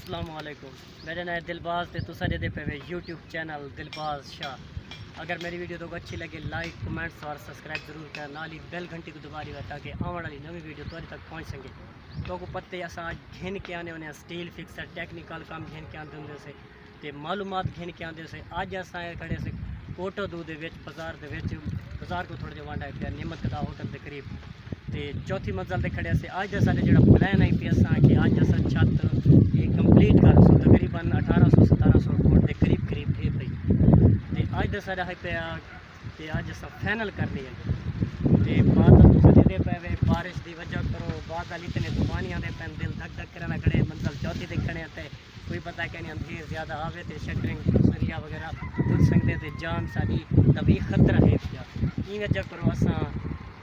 अस्सलामुअलैकुम। मेरा नाम है दिलबाज ते तुसा जे पे यूट्यूब चैनल दिलबाज शाह। अगर मेरी वीडियो तो अच्छी लगे लाइक कमेंट्स और सब्सक्राइब जरूर करना, नाल ही बेल घंटी को दबा दिया ताकि आने वाली नवी वीडियो तुहारे तक पहुँच सके। तो को पत्ते असा घिन के आने होने स्टील फिक्सर टेक्निकल काम घिन के आते होंगे से ते मालूमात घिन के आते से अज अस खड़े से कोटो दूध बाजार को थोड़ा वांडा है निमत का होटल के करीब ते चौथी मंजिल से खड़े से अज साढ़े जो प्लान आई पे असा कि अज अस छत ये कंप्लीट कर सो तकरीबन 1800-1700 फुट के करीब करीब थे पी अज साढ़ा है पे अज अस फाइनल करनी है ते बादल तुझे पे बारिश की वजह करो बादल इतने तूफानी आते पे दिल धक धक करना खड़े मंजिल चौथी तक खड़े थे कोई पता क्या नहीं अंधेर ज़्यादा आवे तो शटरिंग सरिया वगैरह कुछ सकते थे जान सारी तभी खतरा है क्या ई वजह करो असा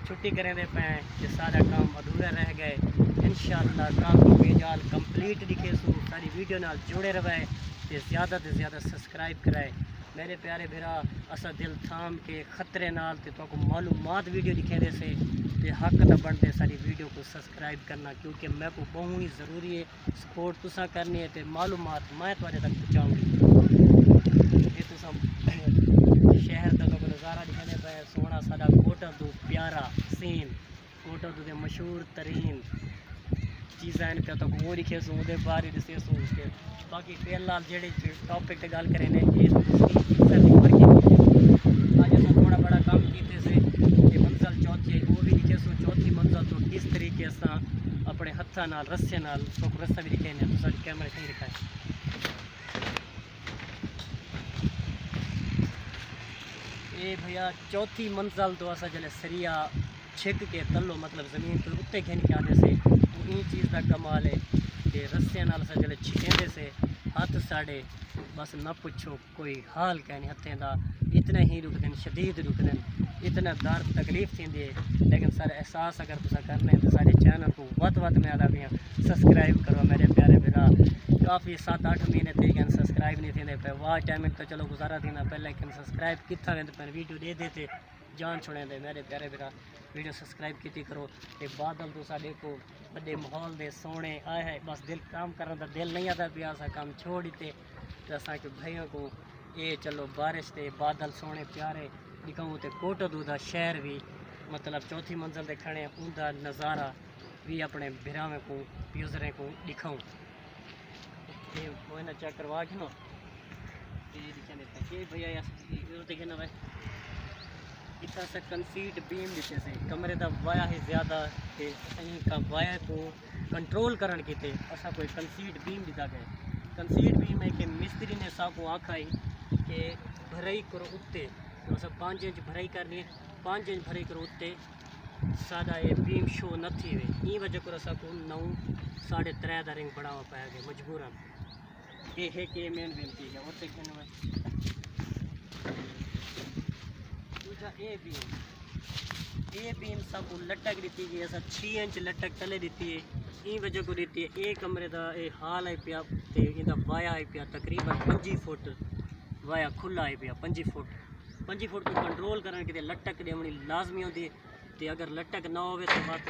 छुट्टी करें दे पे कि सारा काम अधूरा रह गए। इंशाअल्लाह काम की बेजाल कंप्लीट दिखे सो सारी वीडियो नाल जुड़े रहे तो ज़्यादा से ज़्यादा सब्सक्राइब कराए मेरे प्यारे भरा असा दिल थाम के खतरे नाल तो मालूमात वीडियो दिखे दे से हक तो बनते सारी वीडियो को सब्सक्राइब करना क्योंकि मैं को बहुत ही ज़रूरी है सपोर्ट तुसा करनी है तो मालूमात मैं तुझे तक पहुँचाऊँगी। ये तो सब शहर का तो नज़ारा दिखाने पे सोना सारा कोटा दो प्यारा सीन कोटा दो के मशहूर तरीन चीज़ा पे तो वो लिखे सो वो बारे दसे सो के बाकी फिलहाल जेडे टॉपिक पे गल करें आज थोड़ा बड़ा काम किए से मंजिल चौथी वो भी लिखे सो चौथी मंजिल तो किस तरीके से अपने हथा नाल रस्से नाल तो रस्सा भी दिखे ने तो कैमरे कहीं दिखाए ये भैया चौथी मंजिल तो असा जले सरिया छिक के तलो मतलब ज़मीन तो उत्ते घिन के आने से वो इन चीज़ का कमाल है कि रस्से नाल सा जले छिकेंदे से हाथ साढ़े बस न पूछो कोई हाल कह नहीं हथें का इतने ही रुकदन शदीद रुकदन इतना दर्द तकलीफ थी लेकिन सर एहसास अगर तुसा करने तो सारे चैनल को वत में आदा भी सब्सक्राइब करो मेरे प्यारे भरा काफ़ी 7-8 महीने थे लेकिन सब्सक्राइब नहीं थे पे वाह टाइमिंग तो चलो गुजारा देना पहले लेकिन सब्सक्राइब कितना वेंदे पर वीडियो दे देते जान छोड़े दे मेरे प्यारे भरा वीडियो सब्सक्राइब की करो ये बादल तो साढ़े को बड़े माहौल दे सोने आए है बस दिल काम करने का दिल नहीं आता पिया सा काम छोड़ देते तो असा के भाइयों को ये चलो बारिश से बादल सोने प्यारे दिखाऊँ तो कोटो दूधा शहर भी मतलब चौथी मंजिल से खड़े उनका नज़ारा भी अपने भिरावे को यूजरे को दिखाऊँ ये चेक करवा के ना ये भैया देखे ना भाई इतना सा कंसीट बीम दिखे से कमरे का वाया है ज़्यादा का वाया को कंट्रोल करने की थे असा कोई कंसीट बीम दिता गए कंसीट बीम है कि मिस्त्री ने सा को आखाई कि भराई करो उत्ते तो सब 5 इंच भराई करनी है 5 इंच भराई करो उत्ते सादा ये बीम शो न थी वे ई वजह को असा को 9-3.5 का रिंग बढ़ावा पाया गया मजबूरन ये है कि मेन बेनती है और ये बीम सब लटक दी गई ऐसा 6 इंच लटक तले दी है ई वजह को दी है ये कमरे का ये हाल है पिया तो वाया है पिया तकरीबन 5 फुट वाया खुला है पिया 5 फुट को कंट्रोल करने के लिए लटक देनी लाजमी होती है तो अगर लटक ना हो तो बात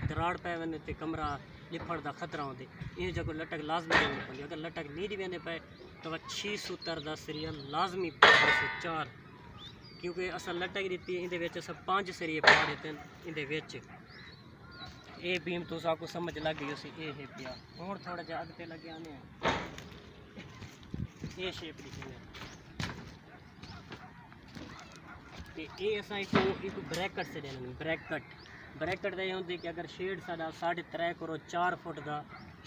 दराड़ पै वे तो कमरा लिफड़ का खतरा होते इन जगह लटक लाजमी देनी पड़ती अगर लटक नहीं दी वेंदे पे तो 670 का सरिया लाजमी 4 क्योंकि अस लटक दी ये 5 सरिये पा देते हैं ये बीम तो आपको समझ लग गई उसी ये है पिया और थोड़ा जहा अगते लगे आने ये शेप लिखी ये असा एक ब्रैकेट से देना ब्रैकेट दे होंगे कि अगर शेड साढ़ा 3.5 करो 4 फुट का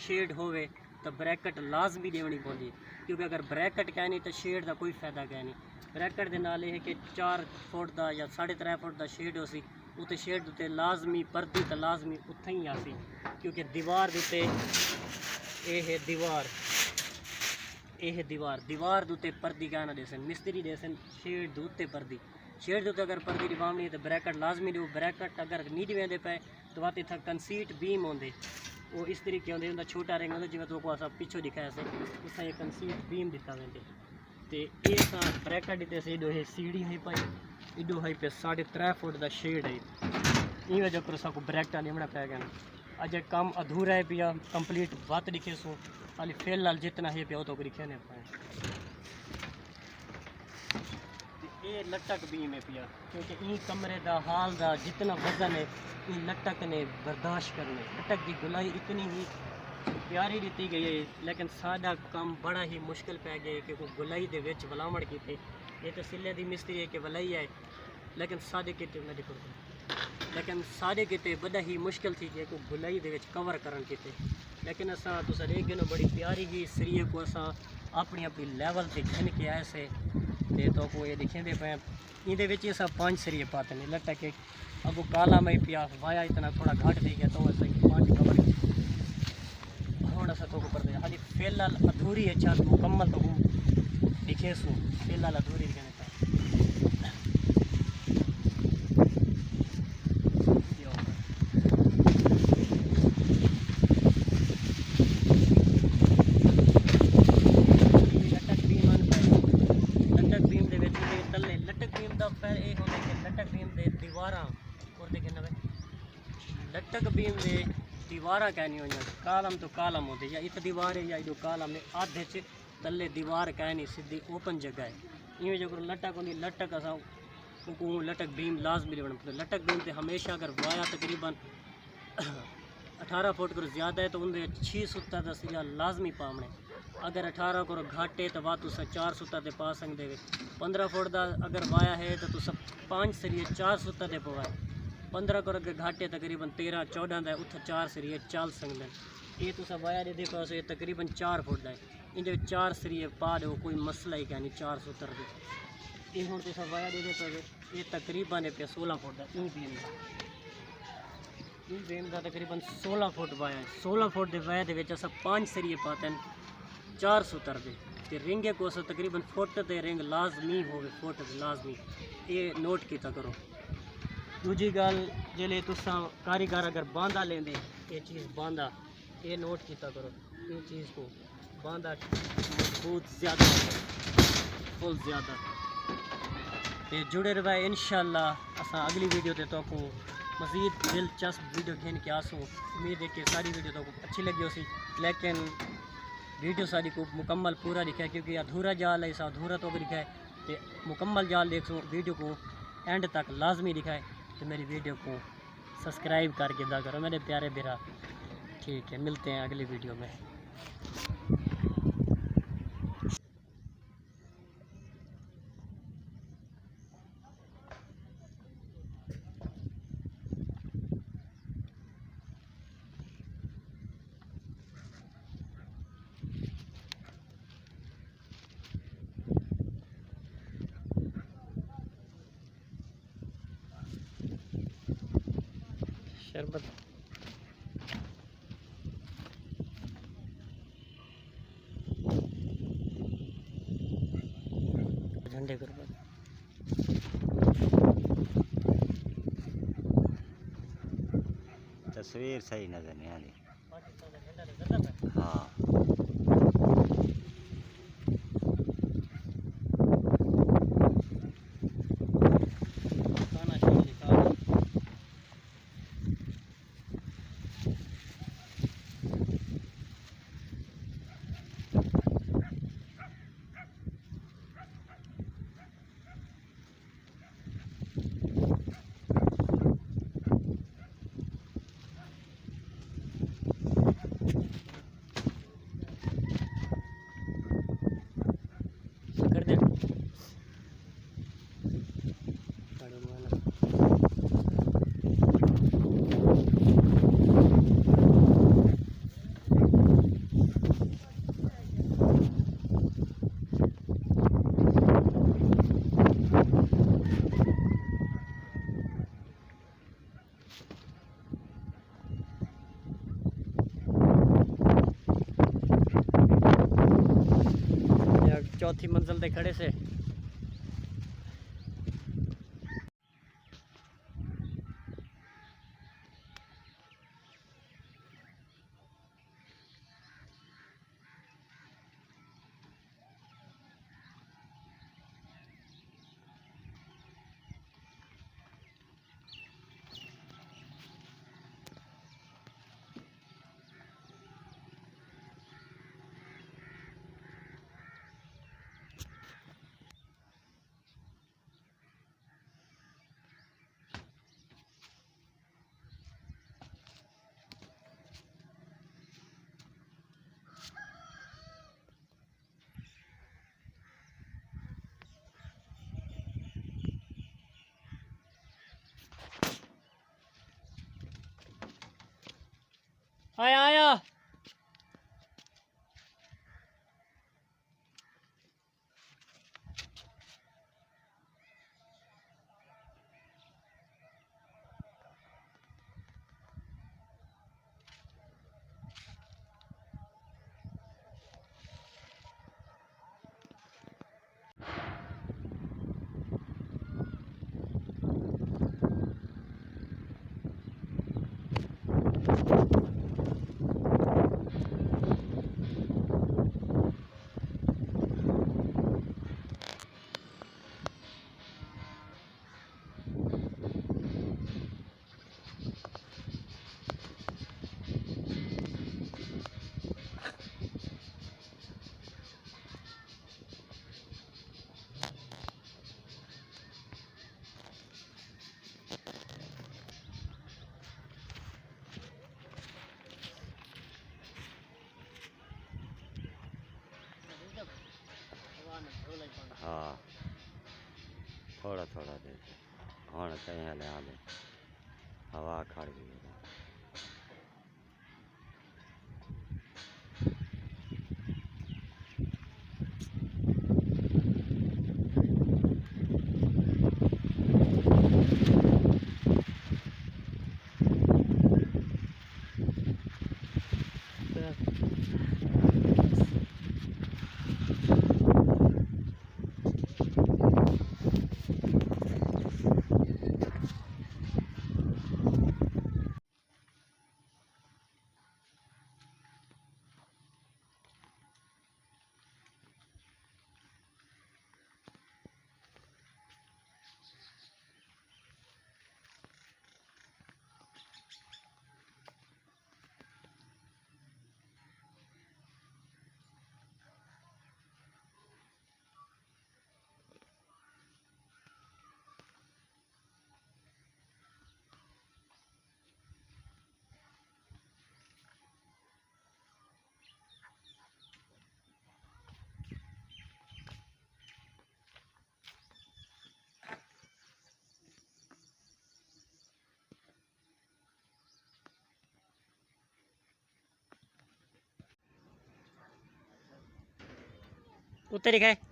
शेड होवे तो ब्रैकेट लाजमी देनी पौंदी क्योंकि अगर ब्रैकेट कह नहीं तो शेड का कोई फायदा कह नहीं ब्रैकेट के नाल है कि 4 फुट का या 3.5 फुट का शेड हो सी उत्ते शेड उत्ते लाजमी पर्दी तो लाजमी उत्थे ही आसी क्योंकि दीवार उत्ते ये है दीवार उत्ते पर्दी क्या ना देसन मिस्त्री देसन शेड उत्ते पर्दी शेड उत्ते अगर पर्दी दिवावनी है तो ब्रैकेट लाजमी दो ब्रैकेट अगर नहीं दिवेंदे पे तो वहाँ इतना कंसीट बीम होंगे वो इस तरीके होंगे उनका छोटा रिंग होंगे जिवें तो अस पिछो दिखाया से उस ये कंसीट बीम दिता वेंदे तो ये ब्रैकेट दिते से इडो है सीढ़ी है पाई इडो है पे 3.5 फुट का शेड है ई वजह कर ब्रैकेट निमना पै गया अजय काम अधूरा है पिया कंप्लीट बात लिखे सो खाली फेल लाल जितना है पिया तो लिखे नहीं पाए। ये लटक बीम है पिया क्योंकि ई कमरे दा हाल दा जितना वजन है ई लटक ने बर्दाश्त करने। लटक की गुलाई इतनी ही प्यारी दी गई है लेकिन सादा काम बड़ा ही मुश्किल पै गया कि वो गुलाई दे विच वलावण कीते। ये तो सिले दी मिस्त्री है कि वलाई है लेकिन सादे किते मैं देखो लेकिन सारे किते बड़ा ही मुश्किल थी कि गुलाई दे विच कवर करन कीते। लेकिन असा तुसा देख गए बड़ी प्यारी ही सरिये को असा अपनी अपनी लेवल से घिन के आए से ते तो को ये दिखे दे पे इहदे विच असा 5 सरिये पाते ने लटक के अगो काला में पिया वाया इतना थोड़ा घट दी गया तो असा 5 कवर हुण असा तो ऊपर दे खाली फिलहाल अधूरी है छत मुकम्मल तो दिखे सो फिलहाल अधूरी दिखने लटक बीम दे दीवार कहनी हो कालम तो कालम होते या इत दीवार है या इधो कालम ने आधे च तले दीवार कहनी सीधी ओपन जगह है। इवें जो लटक होंगी लटक असा लटक बीम लाजमी लेवना पड़ता। लटक बीम से हमेशा अगर वाया तकरीबन 18 फुट करो ज़्यादा है तो उनके 6 सुत्ता का सिरा लाजमी पावने। अगर 18 करो घाटे तो वह तुस 4 सुत्ता ते पा सकते। 15 फुट का अगर वाया है तो तुस 5 सरिये 4 सुत्ता ते पवाए। 15 करो अगर घाटे तकरीबन 13-14 का उत्थे 4 सरिये चल सकते। ये तुस वाया दे देखो ये तकरीबन 4 फुट का है इनके 4 सरिये पा दो कोई मसला ही कहनी 470 के। ये हूँ तुस वाया दे देखो ये तकरीबन है पे 16 फुट का ई बीम का तकरीबन 16 फुट वाया है। 16 फुट के वाया के 5 सरिये पाते हैं 470 के रिंगे को तकरीबन फुट ते रिंग लाजमी हो फुट लाजमी ये नोट किया करो। दूजी गल जिले तुसा कारीगर अगर बांधा लेंदे ये चीज़ बांधा ये नोट किया करो ये चीज़ को बांधा मजबूत ज़्यादा फुल ज़्यादा ये जुड़े रहे इंशाअल्लाह। असा अगली वीडियो ते तो को मज़ीद दिलचस्प वीडियो घेन के आसो। उम्मीद है कि सारी वीडियो तो अच्छी लगी हो सी लेकिन वीडियो सारी को मुकम्मल पूरा लिखा है क्योंकि अधूरा जाल है इस अधूरा तो लिखा है तो मुकम्मल जाल देख सो वीडियो को एंड तक लाजमी लिखा है। तो मेरी वीडियो को सब्सक्राइब करके दा करो मेरे प्यारे बिरा। ठीक है मिलते हैं अगली वीडियो में। शरबत झंडे कर तस्वीर सही नजर नहीं आ रही। हाँ कर दे चौथी मंजिल पे खड़े से आया आया। हाँ थोड़ा थोड़ा दे हाँ कहीं हले हाले हवा खड़ गई उतर ही गए।